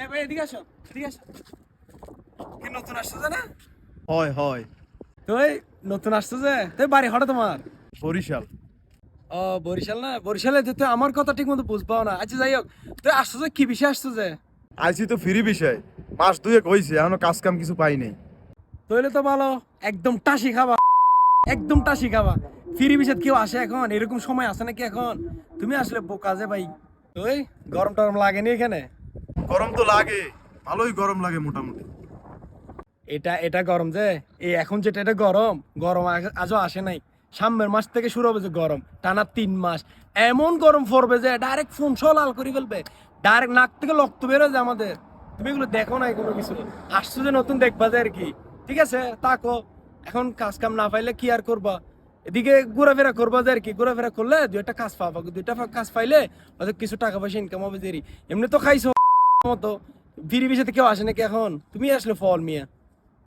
এ ভাই এদিকে আসো, এদিকে আসো। কি নতুন আসছো যে না? হয় তুই নতুন আসছো যে, তুই বাড়ি হঠাৎ তোমার? বরিশাল। ও বরিশাল না, বরিশালে যে তুই আমার কথা ঠিক মতো বুঝবাও না। আচ্ছা যাই হোক, তুই আসছো যে কি বিষয় আসছো যে? আইছি তো ফ্রি বিষয়, মাস দুয়েক হইছে, এখনো কাজ কাম কিছু পাই নাই। তইলে তো ভালো, একদম টাসি খাবা, একদম টাসি খাবা। ফিরি বিষয় কেউ আসে এখন? এরকম সময় আসে নাকি এখন? তুমি আসলে বোকা যে ভাই। তুই গরম টরম লাগেনি এখানে? গরম তো লাগে, ভালোই গরম লাগে মোটামুটি। এটা এটা গরম যে, এই এখন যেটা এটা গরম, গরম আজও আসে নাই। সামনের মাস থেকে শুরু হবে যে গরম, টানা 3 মাস। এমন গরম পড়বে যে ডাইরেক্ট ফোন সহ লাল করে ফেলবে, ডাইরেক্ট নাক থেকে রক্ত বেরো যায় আমাদের। তুমি এগুলো দেখো না, কোনো কিছু। আসছো যে নতুন দেখবা যে আর কি। ঠিক আছে তাকো, এখন কাজ কাম না পাইলে কি আর করবা? এদিকে ঘোরাফেরা করবা যে আর কি, ঘোরাফেরা করলে দুই একটা কাজ পাবা, দুইটা কাজ পাইলে হয়তো কিছু টাকা পয়সা ইনকাম হবে। দেরি এমনি তো খাইছো মতো। ফিরি বিষয়তে কেউ আসে নাকি এখন? তুমি আসলে ফল মিয়া।